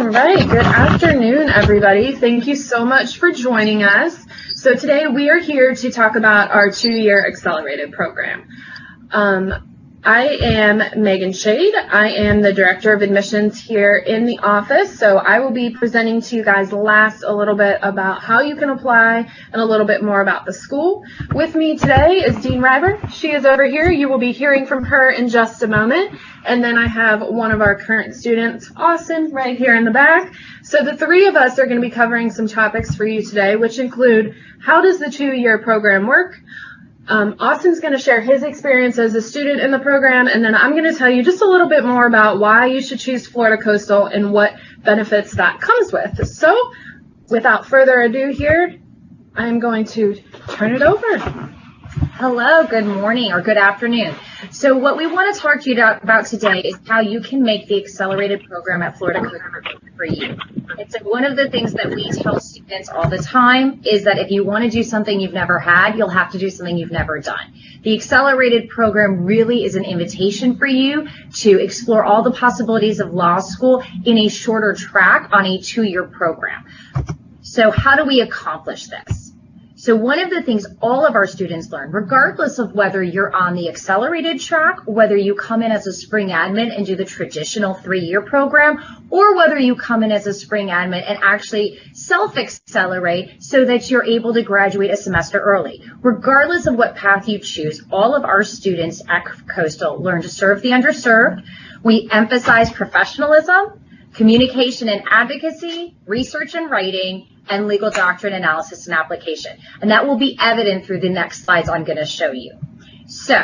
All right, good afternoon, everybody. Thank you so much for joining us. So today we are here to talk about our two-year accelerated program. I am Megan Shade. I am the Director of Admissions here in the office, so I will be presenting to you guys last a little bit about how you can apply and a little bit more about the school. With me today is Dean Ryber. She is over here. You will be hearing from her in just a moment. And then I have one of our current students, Austin, right here in the back. So the three of us are going to be covering some topics for you today, which include how does the two-year program work? Austin's going to share his experience as a student in the program, and then I'm going to tell you just a little bit more about why you should choose Florida Coastal and what benefits that comes with. So without further ado here, I'm going to turn it over. Hello, good morning or good afternoon. So what we want to talk to you about today is how you can make the accelerated program at Florida Coastal for you. And so one of the things that we tell students all the time is that if you want to do something you've never had, you'll have to do something you've never done. The accelerated program really is an invitation for you to explore all the possibilities of law school in a shorter track on a two-year program. So how do we accomplish this? So one of the things all of our students learn, regardless of whether you're on the accelerated track, whether you come in as a spring admin and do the traditional three-year program, or whether you come in as a spring admin and actually self-accelerate so that you're able to graduate a semester early. Regardless of what path you choose, all of our students at Coastal learn to serve the underserved. We emphasize professionalism, communication and advocacy, research and writing, and legal doctrine analysis and application. And that will be evident through the next slides I'm going to show you. So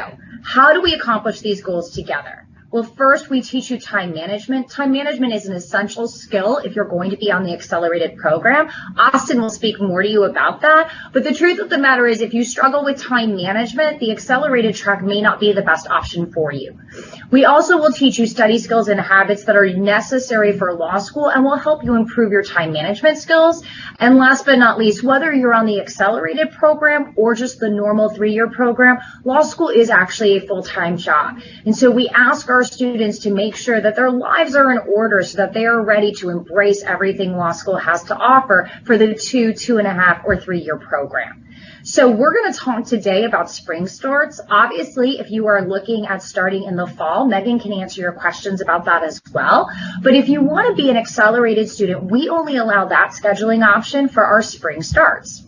how do we accomplish these goals together? Well, first, we teach you time management. Time management is an essential skill if you're going to be on the accelerated program. Austin will speak more to you about that. But the truth of the matter is, if you struggle with time management, the accelerated track may not be the best option for you. We also will teach you study skills and habits that are necessary for law school and will help you improve your time management skills. And last but not least, whether you're on the accelerated program or just the normal three-year program, law school is actually a full-time job. And so we ask our students to make sure that their lives are in order so that they are ready to embrace everything law school has to offer for the 2.5, or 3-year program. So we're going to talk today about spring starts. Obviously, if you are looking at starting in the fall, Megan can answer your questions about that as well. But if you want to be an accelerated student, we only allow that scheduling option for our spring starts.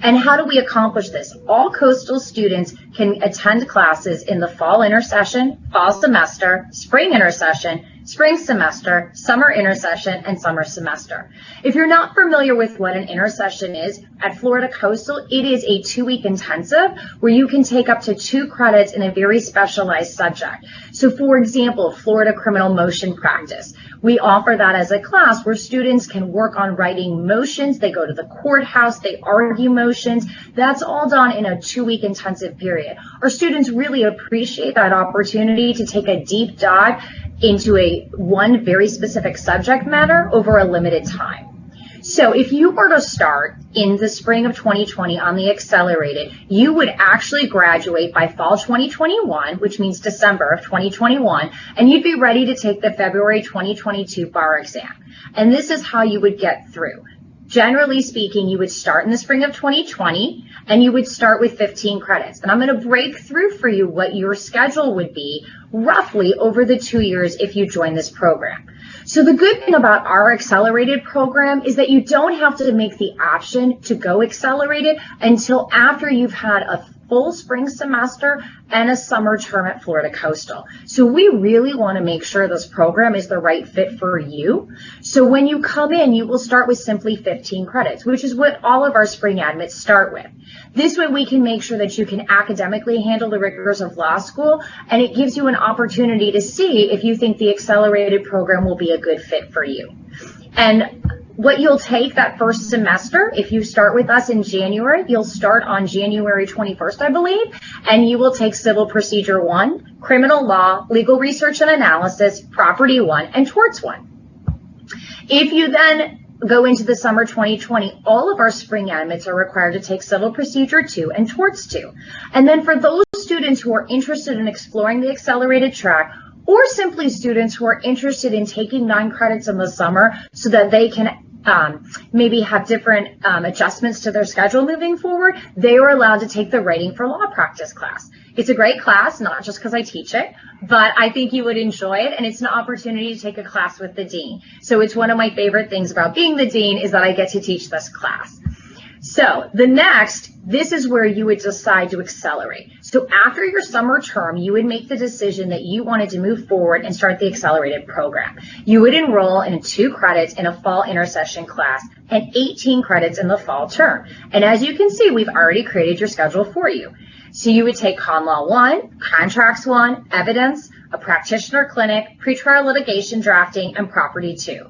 And how do we accomplish this? All Coastal students can attend classes in the fall intersession, fall semester, spring intersession, spring semester, summer intersession, and summer semester. If you're not familiar with what an intersession is, at Florida Coastal, it is a 2-week intensive where you can take up to 2 credits in a very specialized subject. So for example, Florida criminal motion practice. We offer that as a class where students can work on writing motions. They go to the courthouse, they argue motions. That's all done in a 2-week intensive period. Our students really appreciate that opportunity to take a deep dive into one very specific subject matter over a limited time. So if you were to start in the spring of 2020 on the accelerated, you would actually graduate by fall 2021, which means December of 2021, and you'd be ready to take the February 2022 bar exam. And this is how you would get through. Generally speaking, you would start in the spring of 2020, and you would start with 15 credits. And I'm going to break through for you what your schedule would be roughly over the 2 years if you join this program. So the good thing about our accelerated program is that you don't have to make the option to go accelerated until after you've had a full spring semester and a summer term at Florida Coastal. So we really want to make sure this program is the right fit for you. So when you come in, you will start with simply 15 credits, which is what all of our spring admits start with. This way we can make sure that you can academically handle the rigors of law school, and it gives you an opportunity to see if you think the accelerated program will be a good fit for you. And what you'll take that first semester, if you start with us in January, you'll start on January 21st, I believe, and you will take Civil Procedure 1, Criminal Law, Legal Research and Analysis, Property 1, and Torts 1. If you then go into the summer 2020, all of our spring admits are required to take Civil Procedure 2 and Torts 2. And then for those students who are interested in exploring the accelerated track, or simply students who are interested in taking 9 credits in the summer so that they can maybe have different adjustments to their schedule moving forward, they are allowed to take the Writing for Law practice class. It's a great class, not just because I teach it, but I think you would enjoy it, and it's an opportunity to take a class with the dean. So it's one of my favorite things about being the dean is that I get to teach this class. So this is where you would decide to accelerate. So after your summer term, you would make the decision that you wanted to move forward and start the accelerated program. You would enroll in 2 credits in a fall intersession class and 18 credits in the fall term. And as you can see, we've already created your schedule for you. So you would take Con Law 1, Contracts 1, Evidence, a Practitioner Clinic, Pretrial Litigation Drafting, and Property 2.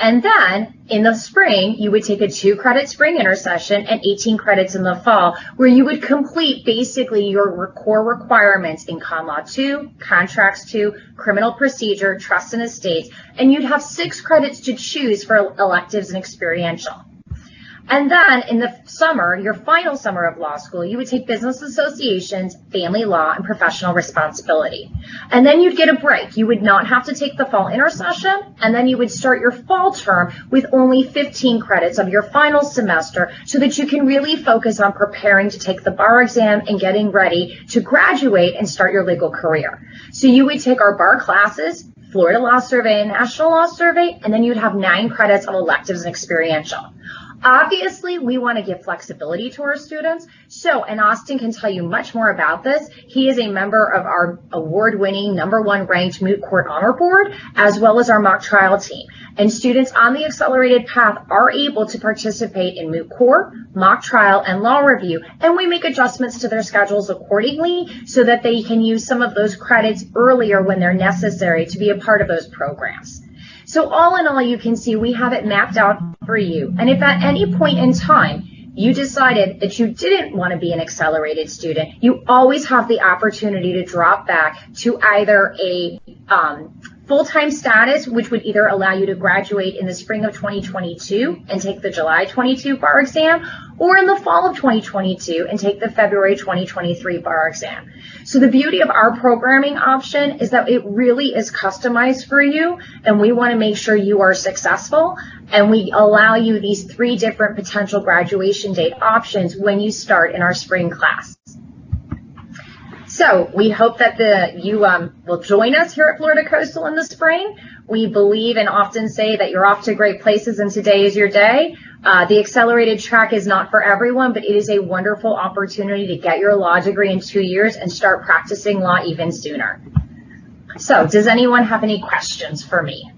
And then in the spring, you would take a 2-credit spring intersession and 18 credits in the fall, where you would complete basically your core requirements in Con Law 2, Contracts 2, Criminal Procedure, Trust and Estates, and you'd have 6 credits to choose for electives and experiential. And then in the summer, your final summer of law school, you would take business associations, family law, and professional responsibility. And then you'd get a break. You would not have to take the fall intersession, and then you would start your fall term with only 15 credits of your final semester so that you can really focus on preparing to take the bar exam and getting ready to graduate and start your legal career. So you would take our bar classes, Florida Law Survey and National Law Survey, and then you'd have 9 credits of electives and experiential. Obviously, we want to give flexibility to our students. So, and Austin can tell you much more about this. He is a member of our award-winning #1 ranked Moot Court Honor Board, as well as our mock trial team. And students on the accelerated path are able to participate in moot court, mock trial, and law review. And we make adjustments to their schedules accordingly so that they can use some of those credits earlier when they're necessary to be a part of those programs. So all in all, you can see we have it mapped out for you. And if at any point in time you decided that you didn't want to be an accelerated student, you always have the opportunity to drop back to either a full-time status, which would either allow you to graduate in the spring of 2022 and take the July 22 bar exam, or in the fall of 2022 and take the February 2023 bar exam. So the beauty of our programming option is that it really is customized for you, and we want to make sure you are successful, and we allow you these 3 different potential graduation date options when you start in our spring class. So we hope that you will join us here at Florida Coastal in the spring. We believe and often say that you're off to great places and today is your day. The accelerated track is not for everyone, but it is a wonderful opportunity to get your law degree in 2 years and start practicing law even sooner. So does anyone have any questions for me?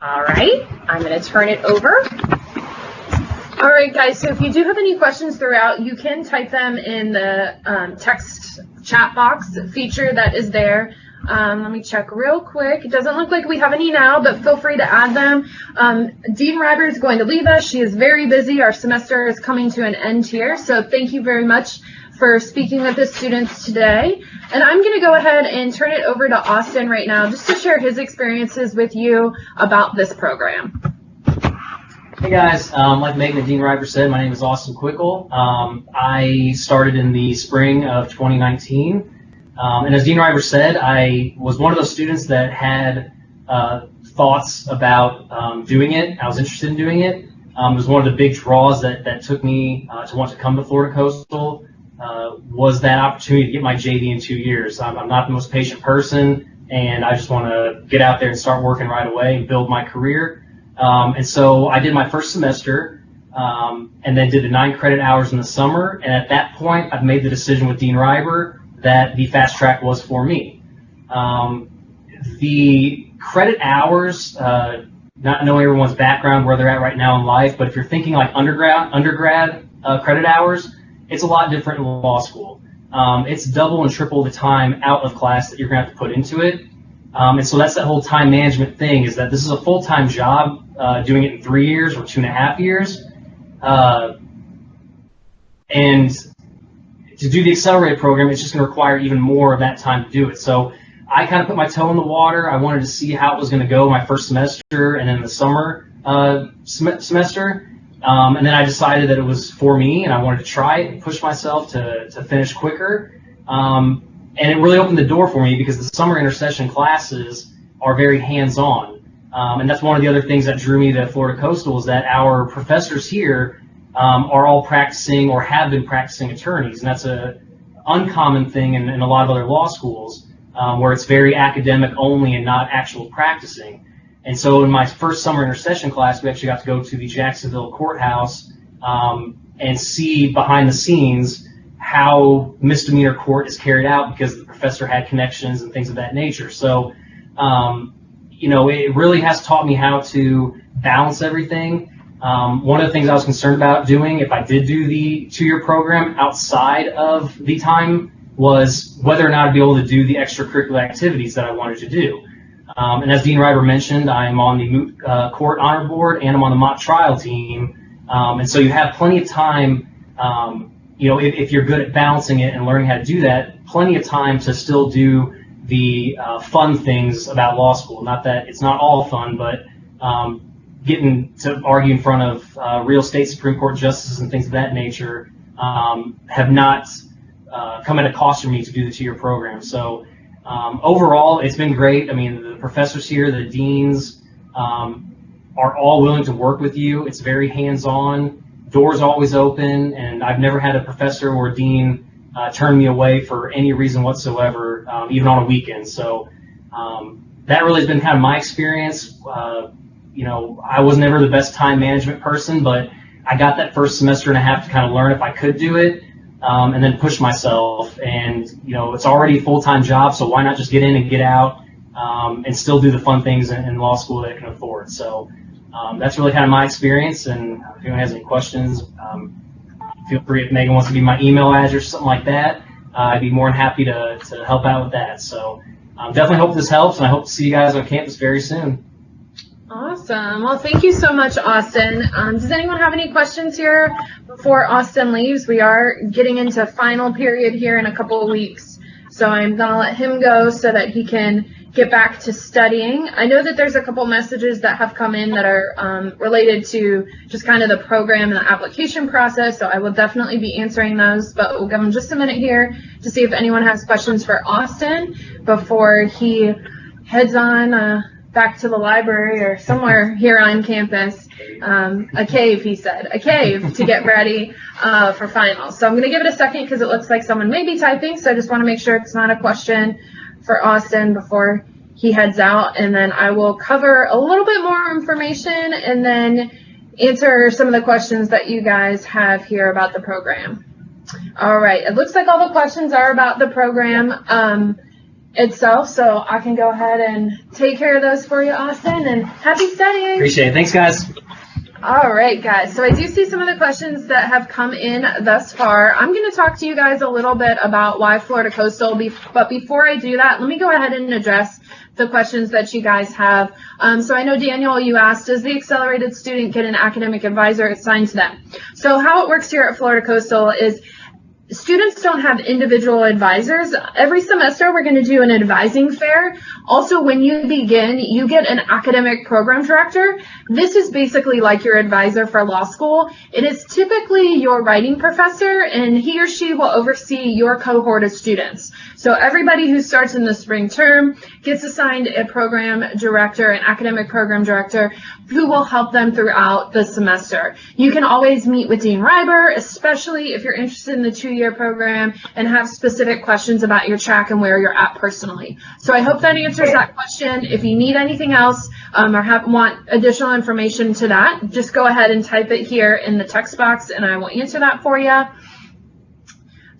All right, I'm going to turn it over. All right, guys, so if you do have any questions throughout, you can type them in the text chat box feature that is there. Let me check real quick. It doesn't look like we have any now, but feel free to add them. Dean Reiber is going to leave us. She is very busy. Our semester is coming to an end here, so thank you very much for speaking with the students today. And I'm going to go ahead and turn it over to Austin right now just to share his experiences with you about this program. Hey guys, like Megan and Dean Reiber said, my name is Austin Quickle. I started in the spring of 2019. And as Dean Reiber said, I was one of those students that had thoughts about doing it. I was interested in doing it. It was one of the big draws that took me to want to come to Florida Coastal, was that opportunity to get my JD in 2 years. I'm not the most patient person, and I just want to get out there and start working right away and build my career. And so I did my first semester and then did the 9 credit hours in the summer. And at that point, I've made the decision with Dean Reiber that the fast track was for me. The credit hours, not knowing everyone's background, where they're at right now in life, but if you're thinking like undergrad credit hours, it's a lot different in law school. It's double and triple the time out of class that you're going to have to put into it. And so that's that whole time management thing, is that this is a full-time job, doing it in 3 years or 2.5 years. And to do the accelerated program, it's just going to require even more of that time to do it. So I kind of put my toe in the water. I wanted to see how it was going to go my first semester and then the summer semester. And then I decided that it was for me, and I wanted to try it and push myself to finish quicker. And it really opened the door for me because the summer intercession classes are very hands-on. And that's one of the other things that drew me to Florida Coastal is that our professors here are all practicing or have been practicing attorneys. And that's a uncommon thing in a lot of other law schools where it's very academic only and not actual practicing. And so in my first summer intercession class, we actually got to go to the Jacksonville courthouse and see behind the scenes how misdemeanor court is carried out because the professor had connections and things of that nature. So, it really has taught me how to balance everything. One of the things I was concerned about doing if I did do the 2-year program outside of the time was whether or not I'd be able to do the extracurricular activities that I wanted to do. And as Dean Reiber mentioned, I'm on the moot court honor board and I'm on the mock trial team. And so you have plenty of time, if you're good at balancing it and learning how to do that, plenty of time to still do the fun things about law school. Not that it's not all fun, but getting to argue in front of real state Supreme Court justices and things of that nature have not come at a cost for me to do the 2-year program. So overall, it's been great. I mean, the professors here, the deans, are all willing to work with you. It's very hands-on. Doors always open, and I've never had a professor or dean turn me away for any reason whatsoever, even on a weekend. So that really has been kind of my experience. I was never the best time management person, but I got that first semester and a half to kind of learn if I could do it. And then push myself, and it's already a full-time job, so why not just get in and get out and still do the fun things in law school that I can afford. So that's really kind of my experience, and if anyone has any questions, feel free. If Megan wants to give my email address or something like that, I'd be more than happy to help out with that. So definitely hope this helps, and I hope to see you guys on campus very soon. Awesome. Well, thank you so much, Austin. Does anyone have any questions here before Austin leaves? We are getting into final period here in a couple of weeks, so I'm going to let him go so that he can get back to studying. I know that there's a couple messages that have come in that are related to just kind of the program and the application process, so I will definitely be answering those, but we'll give him just a minute here to see if anyone has questions for Austin before he heads on back to the library or somewhere here on campus. A cave, he said, a cave to get ready for finals. So I'm going to give it a second because it looks like someone may be typing, so I just want to make sure it's not a question for Austin before he heads out, and then I will cover a little bit more information and then answer some of the questions that you guys have here about the program. All right, it looks like all the questions are about the program itself, so I can go ahead and take care of those for you, Austin, and happy studying. Appreciate it. Thanks, guys. All right, guys, so I do see some of the questions that have come in thus far. I'm going to talk to you guys a little bit about why Florida Coastal, but before I do that, let me go ahead and address the questions that you guys have. So I know, Daniel, you asked, does the accelerated student get an academic advisor assigned to them? So how it works here at Florida Coastal is students don't have individual advisors. Every semester we're going to do an advising fair. Also, when you begin, you get an academic program director. This is basically like your advisor for law school. It is typically your writing professor, and he or she will oversee your cohort of students. So everybody who starts in the spring term gets assigned a program director, an academic program director, who will help them throughout the semester. You can always meet with Dean Reiber, especially if you're interested in the 2-year program and have specific questions about your track and where you're at personally. So I hope that answers that question. If you need anything else or want additional information to that, just go ahead and type it here in the text box and I will answer that for you.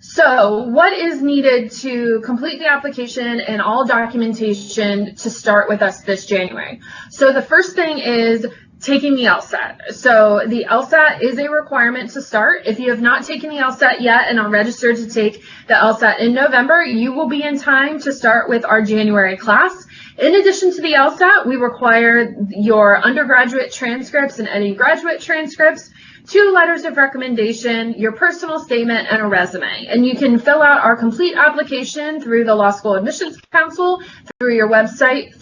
So what is needed to complete the application and all documentation to start with us this January? So the first thing is taking the LSAT. So the LSAT is a requirement to start. If you have not taken the LSAT yet and are registered to take the LSAT in November, you will be in time to start with our January class. In addition to the LSAT, we require your undergraduate transcripts and any graduate transcripts, 2 letters of recommendation, your personal statement, and a resume. And you can fill out our complete application through the Law School Admissions Council, through their website,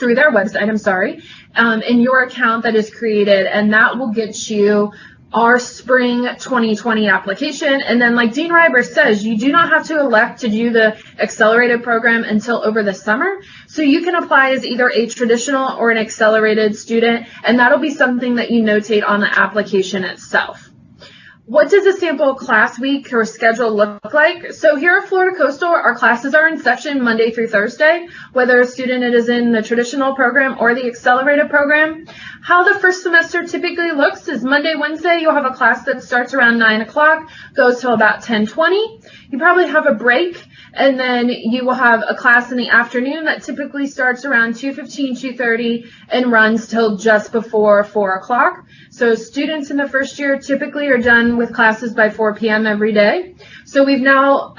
in your account that is created, and that will get you our spring 2020 application. And then like Dean Reiber says, you do not have to elect to do the accelerated program until over the summer. So you can apply as either a traditional or an accelerated student, and that'll be something that you notate on the application itself. What does a sample class week or schedule look like? So here at Florida Coastal, our classes are in session Monday through Thursday, whether a student is in the traditional program or the accelerated program. How the first semester typically looks is Monday, Wednesday, you'll have a class that starts around 9 o'clock, goes till about 10:20. You probably have a break, and then you will have a class in the afternoon that typically starts around 2:15, 2:30, and runs till just before 4 o'clock. So students in the first year typically are done with classes by 4 p.m. every day. So we've now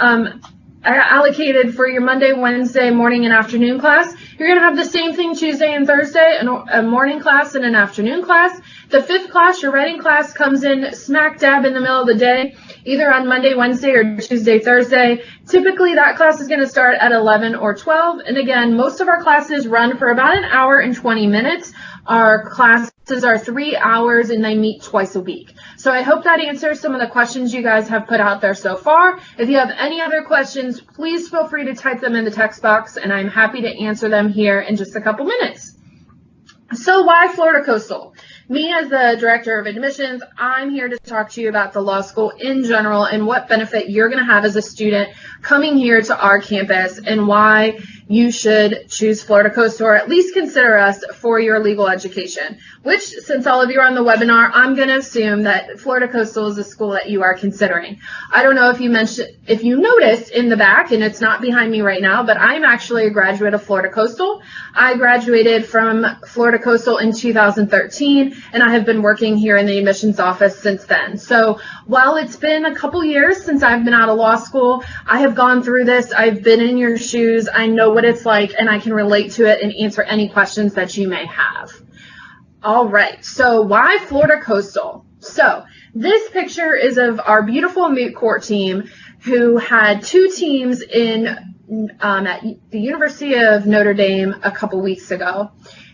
allocated for your Monday, Wednesday morning and afternoon class. You're going to have the same thing Tuesday and Thursday, a morning class and an afternoon class. The fifth class, your writing class, comes in smack dab in the middle of the day, either on Monday, Wednesday, or Tuesday, Thursday. Typically, that class is going to start at 11 or 12. And again, most of our classes run for about an hour and 20 minutes. Our classes are 3 hours and they meet twice a week. So I hope that answers some of the questions you guys have put out there so far. If you have any other questions, please feel free to type them in the text box, and I'm happy to answer them here in just a couple minutes. So why Florida Coastal? Me as the Director of Admissions, I'm here to talk to you about the law school in general and what benefit you're going to have as a student coming here to our campus and why you should choose Florida Coastal or at least consider us for your legal education, which, since all of you are on the webinar, I'm going to assume that Florida Coastal is a school that you are considering. I don't know if you noticed in the back, and it's not behind me right now, but I'm actually a graduate of Florida Coastal. I graduated from Florida Coastal in 2013, and I have been working here in the admissions office since then. So while it's been a couple years since I've been out of law school, I have gone through this. I've been in your shoes. I know what it's like, and I can relate to it and answer any questions that you may have. All right, so why Florida Coastal? So this picture is of our beautiful moot court team who had 2 teams in at the University of Notre Dame a couple weeks ago.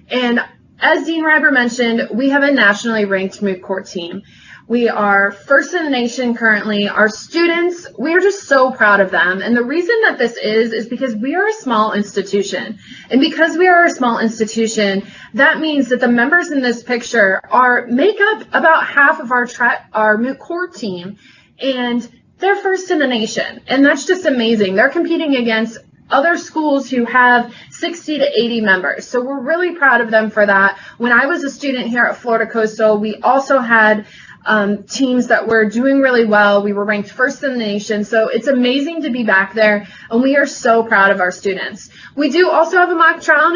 And as Dean Reiber mentioned, we have a nationally ranked moot court team. We are first in the nation currently. Our students, we are just so proud of them. And the reason that this is because we are a small institution. And because we are a small institution, that means that the members in this picture make up about half of our moot court team. And they're first in the nation. And that's just amazing. They're competing against other schools who have 60 to 80 members. So we're really proud of them for that. When I was a student here at Florida Coastal, we also had teams that were doing really well. We were ranked first in the nation. So it's amazing to be back there, and we are so proud of our students. We do also have a mock trial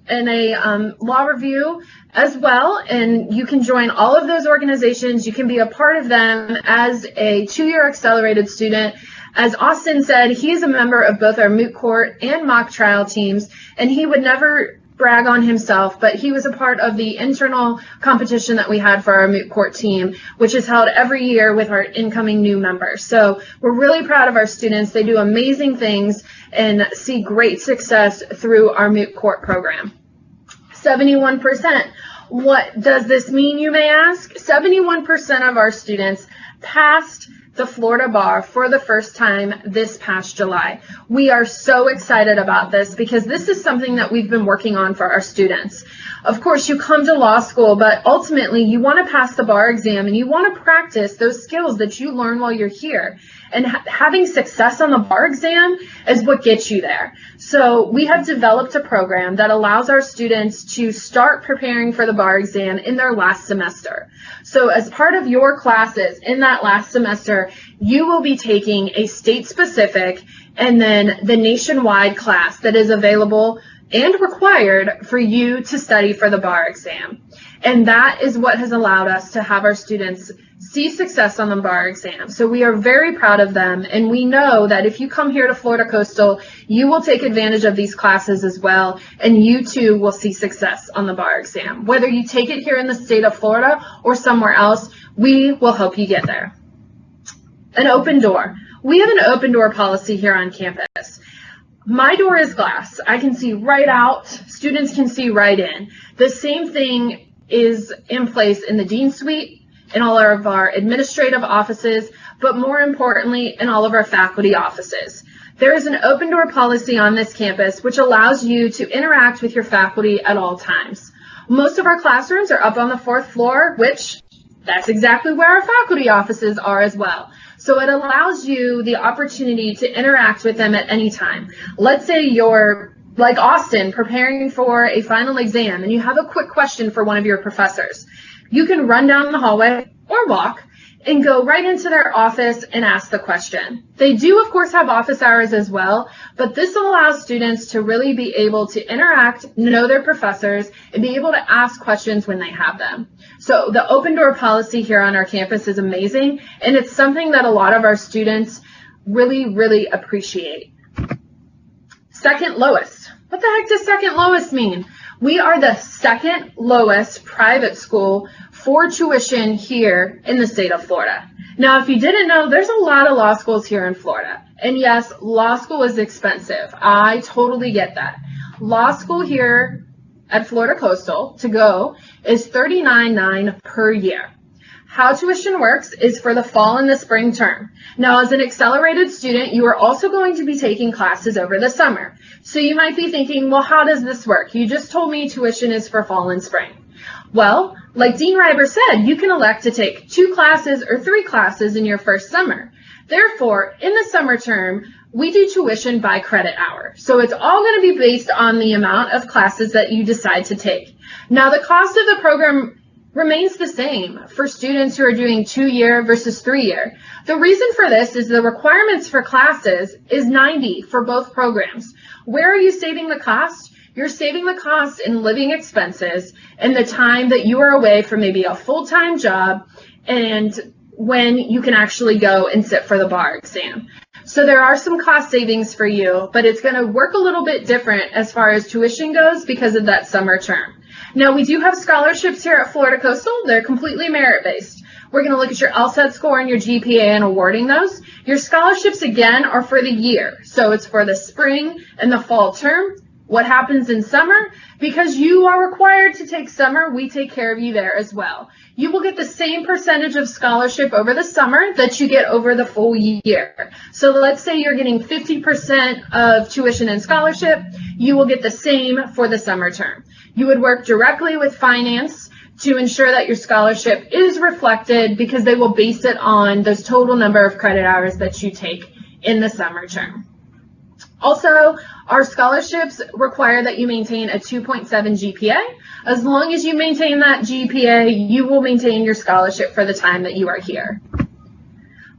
and a law review as well, and you can join all of those organizations. You can be a part of them as a 2-year accelerated student. As Austin said, he is a member of both our moot court and mock trial teams, and he would never brag on himself, but he was a part of the internal competition that we had for our moot court team, which is held every year with our incoming new members. So we're really proud of our students. They do amazing things and see great success through our moot court program. 71%. What does this mean, you may ask? 71% of our students passed the Florida bar for the first time this past July. We are so excited about this because this is something that we've been working on for our students. Of course, you come to law school, but ultimately you want to pass the bar exam and you want to practice those skills that you learn while you're here. And having success on the bar exam is what gets you there. So we have developed a program that allows our students to start preparing for the bar exam in their last semester. So as part of your classes in that last semester, you will be taking a state-specific and then the nationwide class that is available and required for you to study for the bar exam. And that is what has allowed us to have our students see success on the bar exam. So we are very proud of them, and we know that if you come here to Florida Coastal, you will take advantage of these classes as well, and you too will see success on the bar exam. Whether you take it here in the state of Florida or somewhere else, we will help you get there. An open door. We have an open door policy here on campus. My door is glass. I can see right out. Students can see right in. The same thing is in place in the Dean Suite in all of our administrative offices, but more importantly, in all of our faculty offices. There is an open door policy on this campus which allows you to interact with your faculty at all times. Most of our classrooms are up on the 4th floor, which that's exactly where our faculty offices are as well. So it allows you the opportunity to interact with them at any time. Let's say you're like Austin, preparing for a final exam, and you have a quick question for one of your professors. You can run down the hallway or walk and go right into their office and ask the question. They do, of course, have office hours as well, but this allows students to really be able to interact, know their professors, and be able to ask questions when they have them. So the open door policy here on our campus is amazing, and it's something that a lot of our students really, really appreciate. Second lowest. What the heck does second lowest mean? We are the second lowest private school for tuition here in the state of Florida. Now, if you didn't know, there's a lot of law schools here in Florida. And yes, law school is expensive. I totally get that. Law school here at Florida Coastal to go is $39.9 per year. How tuition works is for the fall and the spring term. Now, as an accelerated student, you are also going to be taking classes over the summer. So you might be thinking, well, how does this work? You just told me tuition is for fall and spring. Well, like Dean Reiber said, you can elect to take 2 classes or 3 classes in your first summer. Therefore, in the summer term, we do tuition by credit hour. So it's all going to be based on the amount of classes that you decide to take. Now, the cost of the program remains the same for students who are doing 2-year versus 3-year. The reason for this is the requirements for classes is 90 for both programs. Where are you saving the cost? You're saving the cost in living expenses and the time that you are away from maybe a full-time job and when you can actually go and sit for the bar exam. So there are some cost savings for you, but it's going to work a little bit different as far as tuition goes because of that summer term. Now, we do have scholarships here at Florida Coastal. They're completely merit-based. We're going to look at your LSAT score and your GPA and awarding those. Your scholarships, again, are for the year. So it's for the spring and the fall term. What happens in summer? Because you are required to take summer, we take care of you there as well. You will get the same percentage of scholarship over the summer that you get over the full year. So let's say you're getting 50% of tuition and scholarship, you will get the same for the summer term. You would work directly with finance to ensure that your scholarship is reflected because they will base it on those total number of credit hours that you take in the summer term. Also, our scholarships require that you maintain a 2.7 GPA. As long as you maintain that GPA, you will maintain your scholarship for the time that you are here.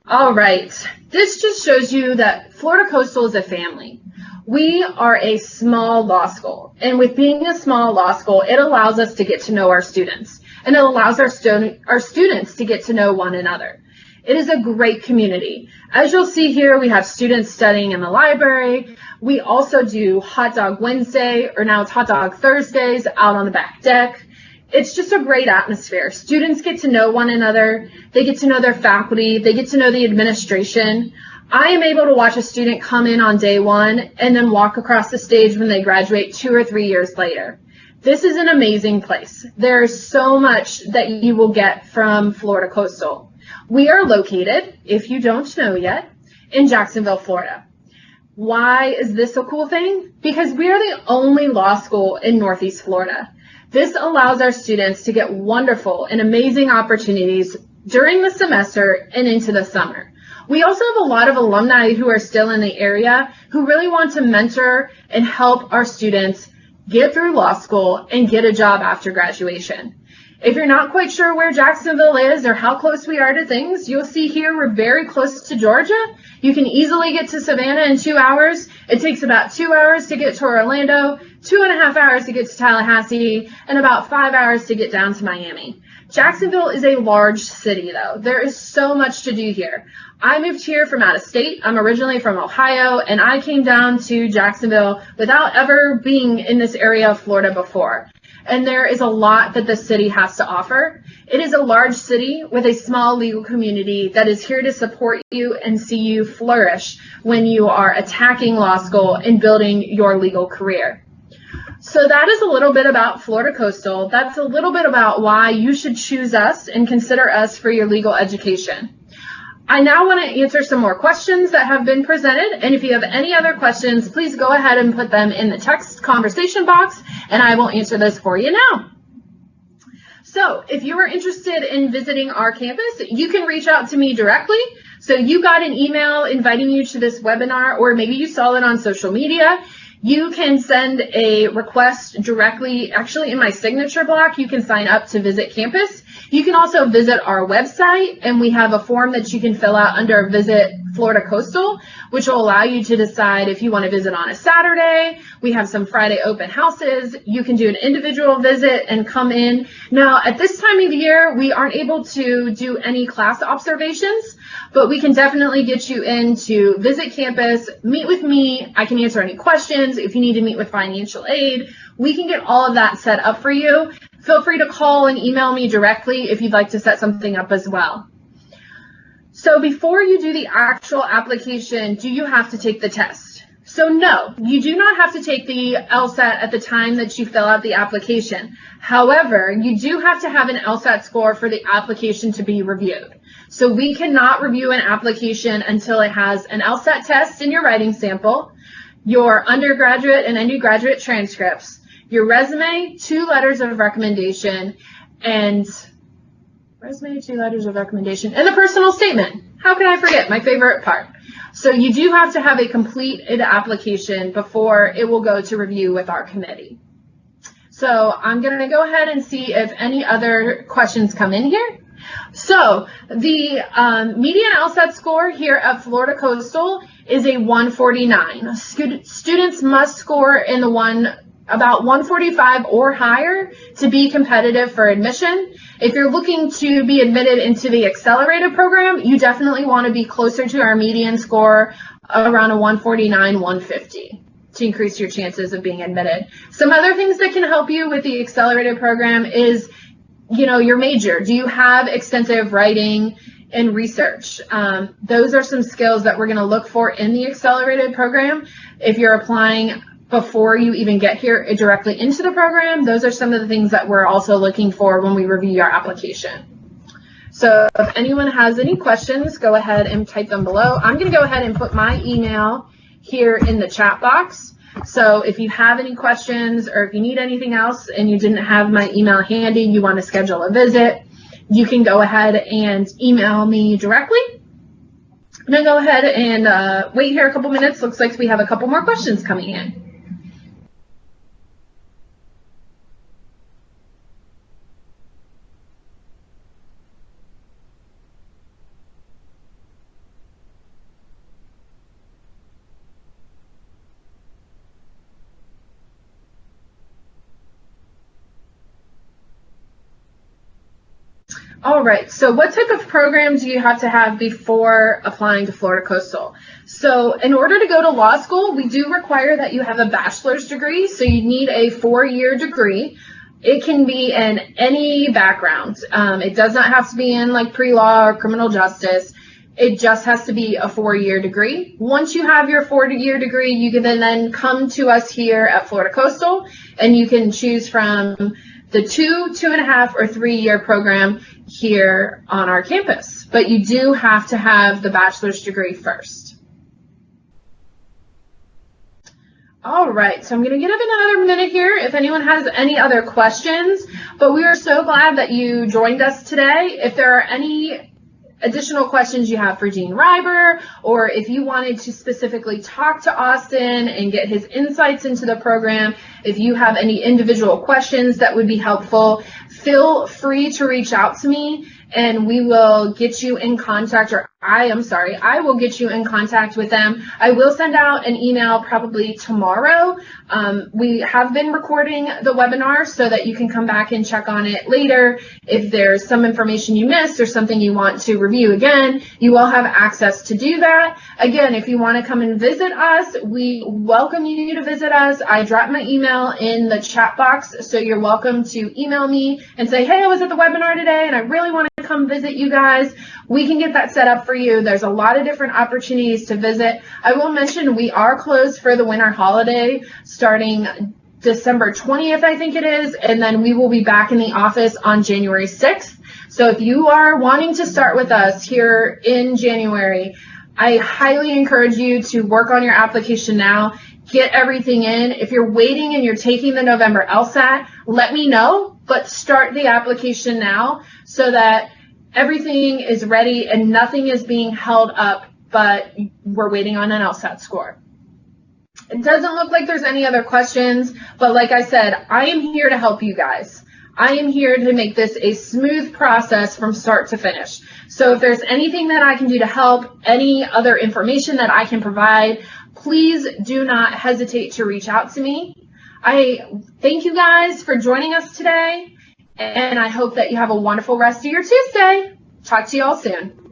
All right, this just shows you that Florida Coastal is a family. We are a small law school, and with being a small law school, it allows us to get to know our students, and it allows our students to get to know one another. It is a great community. As you'll see here, we have students studying in the library. We also do Hot Dog Wednesday, or now it's Hot Dog Thursdays, out on the back deck. It's just a great atmosphere. Students get to know one another. They get to know their faculty. They get to know the administration. I am able to watch a student come in on day one and then walk across the stage when they graduate 2 or 3 years later. This is an amazing place. There is so much that you will get from Florida Coastal. We are located, if you don't know yet, in Jacksonville, Florida. Why is this a cool thing? Because we are the only law school in Northeast Florida. This allows our students to get wonderful and amazing opportunities during the semester and into the summer. We also have a lot of alumni who are still in the area who really want to mentor and help our students get through law school and get a job after graduation. If you're not quite sure where Jacksonville is or how close we are to things, you'll see here we're very close to Georgia. You can easily get to Savannah in 2 hours. It takes about 2 hours to get to Orlando, 2.5 hours to get to Tallahassee, and about 5 hours to get down to Miami. Jacksonville is a large city, though. There is so much to do here. I moved here from out of state. I'm originally from Ohio, and I came down to Jacksonville without ever being in this area of Florida before. And there is a lot that the city has to offer. It is a large city with a small legal community that is here to support you and see you flourish when you are attacking law school and building your legal career. So that is a little bit about Florida Coastal. That's a little bit about why you should choose us and consider us for your legal education. I now want to answer some more questions that have been presented, and if you have any other questions, please go ahead and put them in the text conversation box, and I will answer those for you now. So if you are interested in visiting our campus, you can reach out to me directly. So you got an email inviting you to this webinar, or maybe you saw it on social media. You can send a request directly, actually in my signature block, you can sign up to visit campus. You can also visit our website, and we have a form that you can fill out under Visit Florida Coastal, which will allow you to decide if you want to visit on a Saturday. We have some Friday open houses. You can do an individual visit and come in. Now, at this time of year, we aren't able to do any class observations, but we can definitely get you in to visit campus, meet with me. I can answer any questions. If you need to meet with financial aid, we can get all of that set up for you. Feel free to call and email me directly if you'd like to set something up as well. So before you do the actual application, do you have to take the test? So no, you do not have to take the LSAT at the time that you fill out the application. However, you do have to have an LSAT score for the application to be reviewed. So we cannot review an application until it has an LSAT test in your writing sample, your undergraduate and undergraduate transcripts, your resume, 2 letters of recommendation, and a personal statement. How can I forget my favorite part? So you do have to have a completed application before it will go to review with our committee. So I'm going to go ahead and see if any other questions come in here. So the median LSAT score here at Florida Coastal is a 149. Students must score in the about 145 or higher to be competitive for admission. If you're looking to be admitted into the accelerated program, you definitely want to be closer to our median score around a 149, 150 to increase your chances of being admitted. Some other things that can help you with the accelerated program is, your major. Do you have extensive writing and research? Those are some skills that we're going to look for in the accelerated program. If you're applying before you even get here directly into the program, those are some of the things that we're also looking for when we review your application. So if anyone has any questions, go ahead and type them below. I'm going to go ahead and put my email here in the chat box. So if you have any questions or if you need anything else and you didn't have my email handy, you want to schedule a visit, you can go ahead and email me directly. I'm going to go ahead and wait here a couple minutes. Looks like we have a couple more questions coming in. All right, so what type of program do you have to have before applying to Florida Coastal? So in order to go to law school, we do require that you have a bachelor's degree, so you need a 4-year degree. It can be in any background. It does not have to be in like pre-law or criminal justice. It just has to be a 4-year degree. Once you have your 4-year degree, you can then come to us here at Florida Coastal, and you can choose from the 2, 2.5, or 3-year program here on our campus. But you do have to have the bachelor's degree first. All right, so I'm going to give it another minute here if anyone has any other questions. But we are so glad that you joined us today. If there are any additional questions you have for Dean Reiber, or if you wanted to specifically talk to Austin and get his insights into the program, if you have any individual questions that would be helpful, feel free to reach out to me and we will get you in contact, or I will get you in contact with them. I will send out an email probably tomorrow. We have been recording the webinar so that you can come back and check on it later. If there's some information you missed or something you want to review again, you will have access to do that. Again, if you want to come and visit us, we welcome you to visit us. I dropped my email in the chat box, so you're welcome to email me and say, hey, I was at the webinar today and I really want to come visit you guys. We can get that set up for you. There's a lot of different opportunities to visit. I will mention we are closed for the winter holiday starting December 20th, I think it is, and then we will be back in the office on January 6th. So if you are wanting to start with us here in January, I highly encourage you to work on your application now, get everything in. If you're waiting and you're taking the November LSAT, let me know, but start the application now so that everything is ready and nothing is being held up, but we're waiting on an LSAT score. It doesn't look like there's any other questions, but like I said, I am here to help you guys. I am here to make this a smooth process from start to finish. So if there's anything that I can do to help, any other information that I can provide, please do not hesitate to reach out to me. I thank you guys for joining us today, and I hope that you have a wonderful rest of your Tuesday. Talk to you all soon.